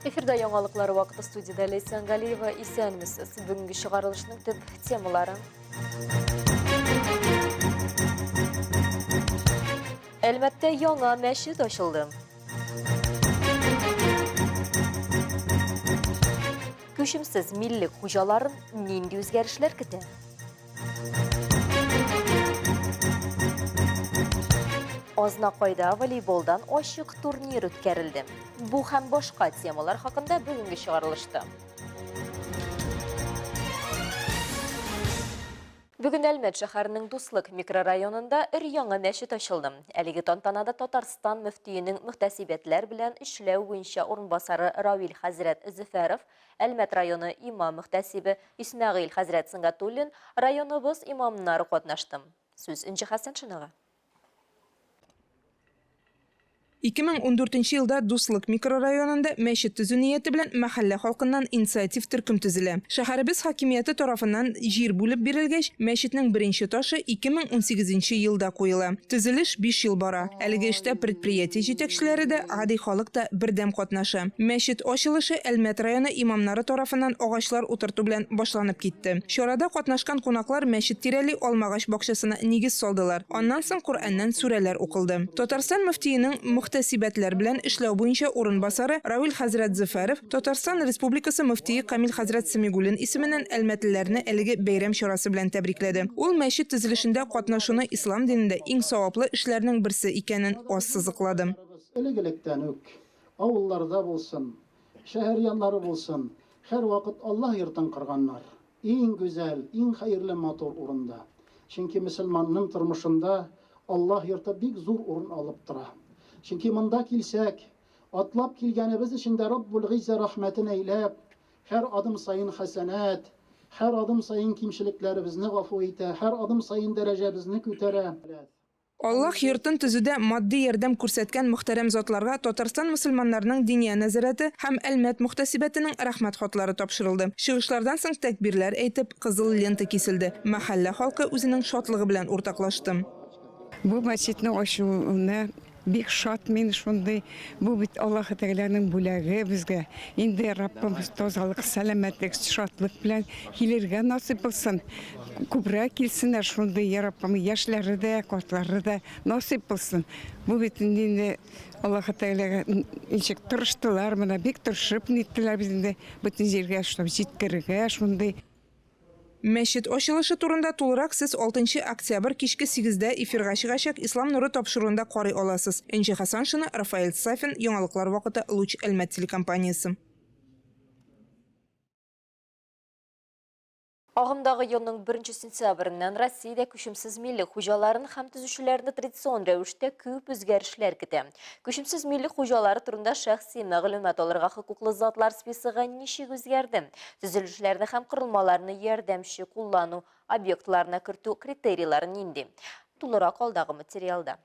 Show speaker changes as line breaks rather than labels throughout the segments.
Эфирда яңалыклар вакыты студияда Лейсан Галиева исәнмесез. Бүгенге чыгарылышның төп темалары. Әлмәттә яңа мәчет ачылды. Күчемсез милли хуҗаларын нинди үзгәрешләр көтә? Азнакайда волейболдан ачык турнир үткәрелде. Бу һәм башка темалар хакында бүгенге чыгарылышты. Бүген Әлмәт шәһәренең Дуслык микрорайонында яңа мәчет ачылды. Әлеге тантанада Татарстан мөфтиенең мөхтәсибәтләр белән эшләү буенча урынбасары Равил хәзрәт Зөфәров, Әлмәт районы имам мөхтәсибе Исмәгыйль хәзрәт Сынгатуллин, районыбыз имамнары катнашты. Сүз Инҗи Хәсән Шынага.
2014 елда Дуслык микрорайонында мәчет төзү нияте белән мәхәллә халкыннан инициатив төркем төзелә. Шәһәребез хакимияте тарафыннан җир бүлеп бирелгәч, мәчетнең беренче ташы 2018 елда куела. Төзелеш 5 ел бара. Әлеге эштә предприятие җитәкчеләре дә, гади халык та бердәм катнаша. Мәчет ачылышы Әлмәт районы имамнары тарафыннан агачлар утырту белән башланып китте. Чарада катнашкан кунаклар мәчет тирәли алмагач бакчасына нигез салдылар. Аннан соң Коръәннән сүрәләр укылды. Татарстан мөфтиенең мөхтәсибәтләр белән эшләү буенча урынбасары Равил хәзрәт Зөфәров, Татарстан Республикасы мөфтие Камил хәзрәт Сәмигуллин исеменнән әлмәтлеләрне әлеге бәйрәм чарасы белән тәбрикләде. Ул мәчет төзелешендә катнашуны ислам динендә иң саваплы эшләрнең берсе икәнен ассызыклады.
Элек-электән үк авылларда булсын, шәһәр яннары булсын, һәр вакыт Аллаһ йортын кырганнар. Иң гүзәл, иң хәерле матур урында. Чөнки мөселманның тормышында Аллаһ йорты бик зур урын алып тора. Чөнки монда килсәк, атлап килгәнебез өчен дә Раббул Гизза рәхмәтен әйләп, һәр адым сайын хәсәнәт, һәр адым сайын кимчелекләребезне гафу итә, һәр адым сайын дәрәҗәбезне күтәрә.
Аллаһ йортын төзүдә матди ярдәм күрсәткән мөхтәрәм затларга Татарстан мөселманнарының диния нәзарәте һәм Әлмәт мөхтәсибәтенең рәхмәт хатлары тапшырылды. Чыгышлардан соң тәкбирләр әйтеп, кызыл лента киселде. Мәхәллә халкы үзенең шатлыгы белән уртаклашты.
Бу мәчетне ачуына бик шат мин шундый. Бу бит Аллаһ Тәгаләнең бүләге безгә. Инде Раббыбыз тазалык, сәламәтлек, шатлык белән килергә насыйп булсын. Күбрәк килсеннәр шундый, я Раббым, яшьләре дә, картлары да насыйп булсын. Бу бит инде Аллаһ Тәгаләгә ничек тырыштылар, менә бик тырышып ниттеләр безне бөтен җиргә җиткерергә шундый.
Мәчет ачылышы турында тулырак сез 6 октябрь кичке 8-дә эфирга чыгачак Ислам нуры тапшыруында карый аласыз. Инҗи Хәсән Шыны, Рафаэль Сафин, яңалыклар вакыты, Луч Әлмәт телекомпаниясе.
Агымдагы елның 1 сентябреннән Россиядә күчемсез милли хуҗаларын һәм төзүчеләрне традицион рәвештә күп үзгәрешләр көтә. Күчемсез милли хуҗалары турында шәхси мәгълүмат алырга хокуклы затлар списыгы ничек үзгәрде? Төзелешләрне һәм корылмаларны ярдәмче куллану объектларына кертү критерийлары нинди? Тулырак алдагы материалда.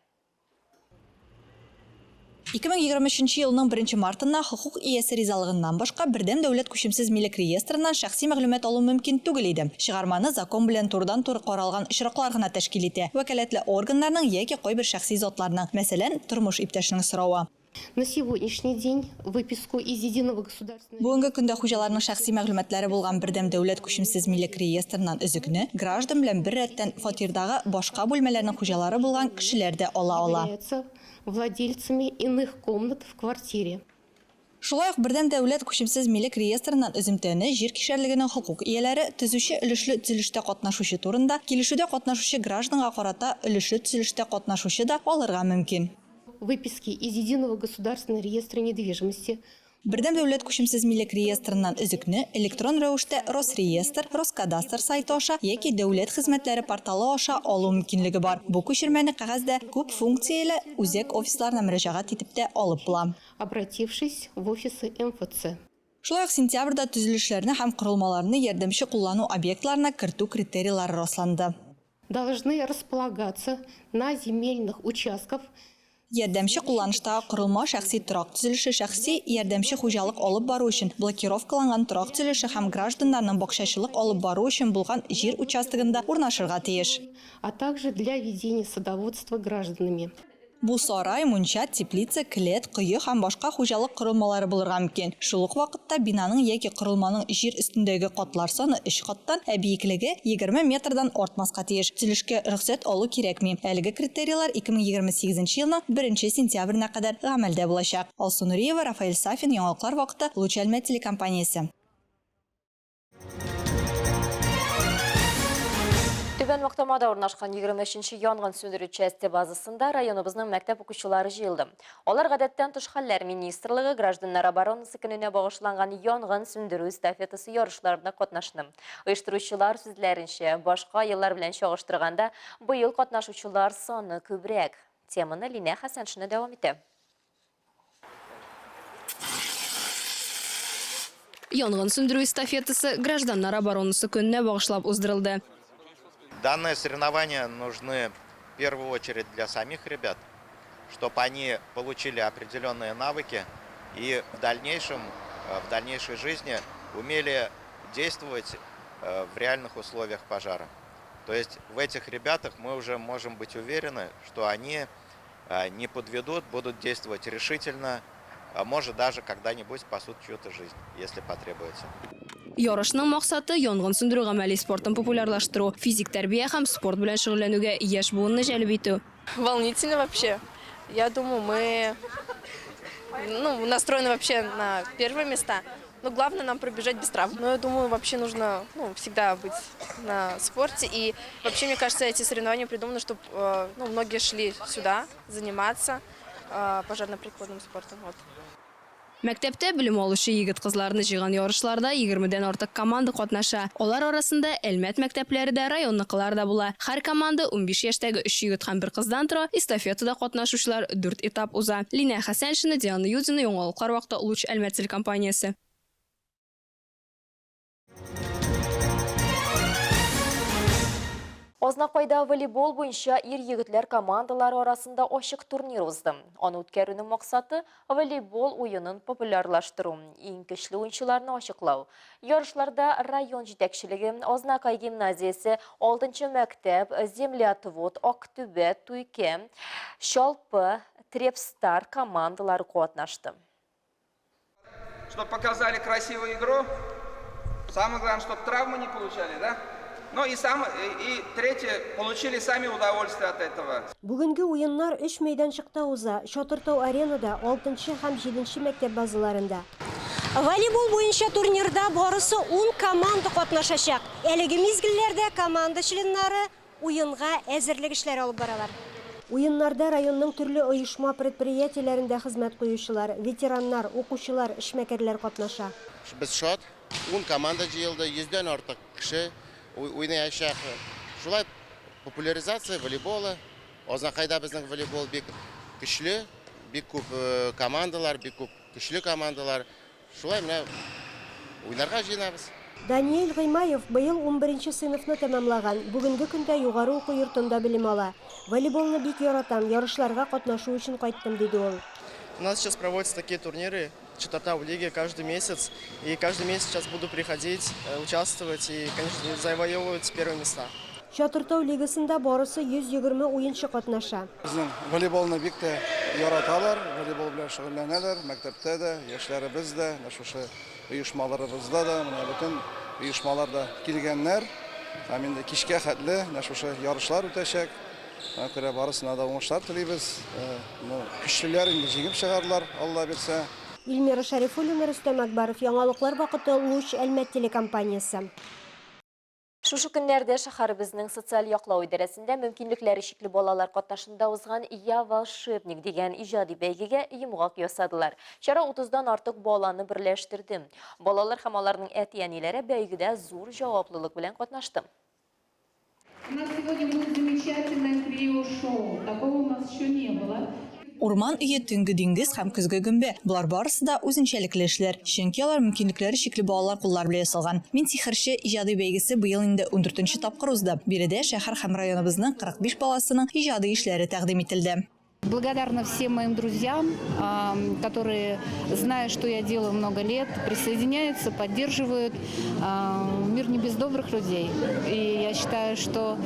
2023 елның 1 мартында хукук иясе ризалыгыннан башка бердәм дәүләт күчемсез милек реестрыннан шәхси мәгълүмат алу мөмкин түгел иде. Чыгарманы закон белән турыдан-туры каралган очраклар гына тәшкил итә. Вәкаләтле органнарның яки кайбер шәхси затларның, мәсәлән, тормыш иптәшенең соравы.
На сегодняшний день выписку из единого государственного...
Бүгенге көндә хуҗаларның шәхси мәгълүматлары булган бердәм дәүләт күчемсез милек реестрыннан өзекне граждан белән бер рәттән фатирдагы башка бүлмәләрнең хуҗалары булган кешеләр дә ала.
Владельцами иных комнат в квартире.
Шулай ук бердәм дәүләт күчемсез милек реестрыннан өземтәне җир кишәрлегенең хокук ияләре төзүче өлешле төзелештә катнашучы турында, килешүдә катнашучы гражданга карата өлешле төзелештә катнашучы да алырга мөмкин.
Выписки из единого государственного реестра недвижимости.
Бердәм дәүләт күчемсез милек реестрыннан өзекне электрон рәвештә Росреестр, Роскадастр сайты аша яки дәүләт хезмәтләре порталы аша алу мөмкинлеге бар. Бу күчермәне кәгазьдә күп функцияле үзәк офисларына мөрәҗәгать итеп тә алып була.
Обратившись в офисы МФЦ.
Шулай ук сентябрьдә төзелешләрне һәм корылмаларны ярдәмче куллану объектларына кертү критерийлары расланды.
Должны располагаться на земельных участках.
Ярдәмче кулланыштагы корылма шәхси торак төзелеше, шәхси ярдәмче хуҗалык алып бару өчен блокировкаланган торак төзелеше һәм гражданнарның бакчачылык алып бару өчен булган җир участогында урнашырга тиеш.
А также для ведения садоводства гражданами.
Бу сарай, мунча, теплица, келет, күйе һәм башка хуҗалык корылмалары булырга мөмкин. Шул ук вакытта бинаның яки корылманың җир өстендәге катлар саны 3 каттан, ә биеклеге 20 метрдан артмаска тиеш. Төзелешкә рөхсәт алу кирәкми. Әлеге критерийлар 2028 елның 1 сентябренә кадәр гамәлдә булачак. Алсу Нуриева, Рафаэль Сафин, Яңалыклар вакыты, Луч Әлмәт телекомпаниясе.
Түбән Мактамада урнашкан 23-нче янгын сөндерү части базасында районыбызның мәктәп укучылары җыелды. Алар гадәттән тыш хәлләр министрлыгы гражданнар оборонасы көненә багышланган янгын сөндерү эстафетасы ярышларында катнашты. Оештыручылар сүзләренчә, башка еллар белән чагыштырганда быел катнашучылар саны күбрәк. Теманы Линә Хәсәншина дәвам итә.
Янгын сөндерү эстафетасы гражданнар оборонасы көненә багышлап уздырылды.
Данные соревнования нужны в первую очередь для самих ребят, чтобы они получили определенные навыки и в дальнейшей жизни умели действовать в реальных условиях пожара. То есть в этих ребятах мы уже можем быть уверены, что они не подведут, будут действовать решительно, а может даже когда-нибудь спасут чью-то жизнь, если потребуется.
Ярышның максаты янгын сөндерү гамәли спортын популярлаштыру, физик тәрбия һәм спорт белән шөгыльләнүгә яшь буынны җәлеп итү.
Волнительно вообще. Я думаю, мы настроены вообще на первые места. Но главное нам пробежать без травм. Но я думаю, вообще нужно всегда быть на спорте. И вообще, мне кажется, эти соревнования придуманы, чтобы многие шли сюда заниматься пожарно-прикладным спортом. Вот.
Мәктәптә белем алучы егет-кызларны җыйган ярышларда 20дән артык команда катнаша. Алар арасында Әлмәт мәктәпләре дә, районныкылар да була. Һәр команда 15 яшьтәге 3 егет һәм 1 кыздан тора. Эстафетада катнашучылар 4 этап уза. Линә Хәсәншина, Диана Юдина, Яңалыклар вакыты, Луч Әлмәт телекомпаниясе.
Азнакайда волейбол буенча ир-егетләр командалары арасында ачык турнир узды. Аны үткәрүнең максаты волейбол уенын популярлаштыру, иң көчле уенчыларны ачыклау. Ярышларда район җитәкчелеге, Азнакай гимназиясе, 6-нчы мәктәп, Землятвод, Актүбә, Туйке, Шалпы, Трепстар командалары катнашты.
Чтобы показали красивую игру, самое главное, чтобы травмы не получали, да? Ну и третье, получили сами удовольствие от этого.
Бүгенге уеннар 3 мәйданчыкта уза, Шатыртау аренада 6-нчы һәм 7-нче мәктәп базаларында. Волейбол буенча турнирда барысы 10 команда катнашачак. Әлеге мизгелләрдә команда членнары уенга әзерлек эшләре алып баралар. Уеннарда районның төрле оешма предприятиеләрендә хезмәт куючылар, ветераннар, укучылар, эшмәкәрләр катнаша.
Без шат, 10 команда җыелды, 100дән артык кеше уйнаячак. Шулай популяризация волейбола. Азнакайда безнең волейбол бик көчле, бик күп командалар, бик күп көчле командалар. Шулай менә уйнарга җыенабыз.
Даниэль Гыймаев быел 11-нче сыйныфны тәмамлаган. Бүгенге көндә югары уку йортында белем ала. Волейболны бик яратам, ярышларга катнашу өчен кайттым, диде ул.
У нас сейчас проводятся такие турниры, Шатыртау лиги каждый месяц. И каждый месяц сейчас буду приходить, участвовать и, конечно, завоевывать первые места.
Шатыртау лигасында барысы 120 уенчы катнаша.
Безнең волейболны бик тә яраталар, волейбол белән шөгыльләнәләр, мәктәптә дә, яшьләребез дә, шушы оешмаларыбызда да, менә бөтен оешмаларда килгәннәр. Һәм инде кичкә хәтле шушы ярышлар үтәчәк. Күрә барысына да уңышлар телибез. Көчлеләр инде җиңеп чыгарлар, Алла бирсә.
Илмира Шарифуллина, Рөстәм Акбаров, Яңалыклар вакыты, Луч Әлмәт телекомпаниясе.
Шушы көннәрдә шәһәребезнең социаль яклау идарәсендә мөмкинлекләре чикле балалар катнашында узган «Я волшебник» дигән иҗади бәйгегә йомгак ясадылар. Чара 30дан артык баланы берләштерде. Балалар һәм аларның әти-әниләре бәйгедә зур җаваплылык белән катнашты.
У нас сегодня будет замечательное крио-шоу. Такого у нас еще не было.
Урман өе, төнге диңгез һәм көзге гөмбә. Булар барысы да үзенчәлекле эшләр. Чөнки алар мөмкинлекләре чикле балалар куллар белән ясалган. Мин сихерче иҗади бәйгесе быел инде 14нче тапкыр узды. Биредә шәһәр һәм районыбызның 45 баласының иҗади эшләре тәкъдим ителде.
Благодарна всем моим друзьям, которые, зная, что я делаю много лет, присоединяются, поддерживают. Мир не без добрых людей. И я считаю, что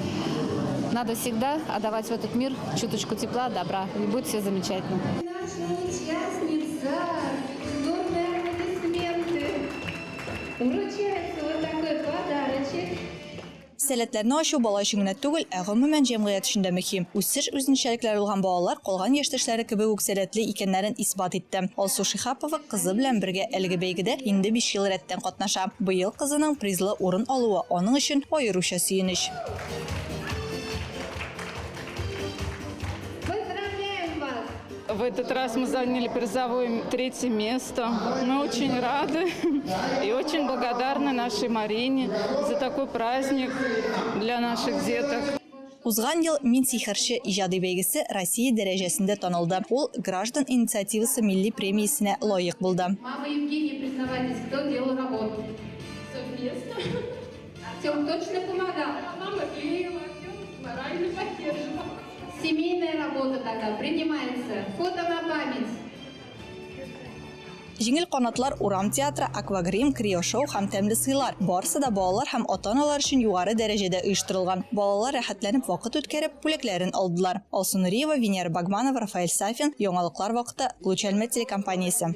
Надо всегда отдавать в этот мир чуточку тепла, добра. И будет все замечательно.
Наша участница, бурные аплодисменты. Вручается вот такой подарочек.
Сәләтләрне ашу бала өчен генә түгел, ә гомумән җәмгыять өчен дә мөһим. Үсеш үзенчәлекләре булган балалар калган яшьтәшләре кебек үк сәләтле икәннәрен исбат итте. Алсу Шихапова кызы белән бергә әлеге бәйгедә инде 5 ел рәттән катнаша. Быел кызының призлы урын алуы аның өчен аеруча сөенеч.
Поздравляем вас!
В этот раз мы заняли призовое 3-е место. Мы очень рады и очень благодарны нашей Марине за такой праздник для наших деток.
Узган ел Мин сихерче иҗади бәйгесе Россия дәрәҗәсендә танылды. Ул граждан инициативасы милли премиясенә лаек булды.
Мама Евгения, признавайтесь, кто делал работу? Совместно. Артем точно помогал? Мама клеила, Артем морально поддерживал. Семейная работа тогда принимается. Фото на память.
Җиңел канатлар, урам театры, аквагрим, криошоу һәм тәмле сыйлар. Барысы да балалар һәм ата-аналар өчен югары дәрәҗәдә оештырылган. Балалар рәхәтләнеп вакыт үткәреп, бүләкләрен алдылар. Алсу Нуриева, Венера Багманова, Рафаэль Сафин, Яңалыклар вакыты, Лучальмет телекомпаниясе.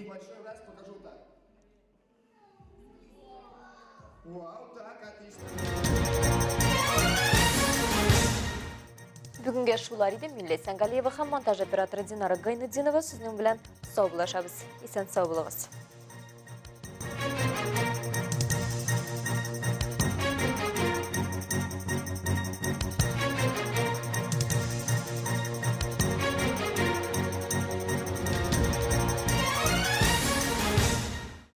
Бүгінге шулар иде. Милли Сәнгалиева һәм монтаж операторы Динара Гайнетдинова сезнең белән сау булашабыз. Исән сау булыгыз.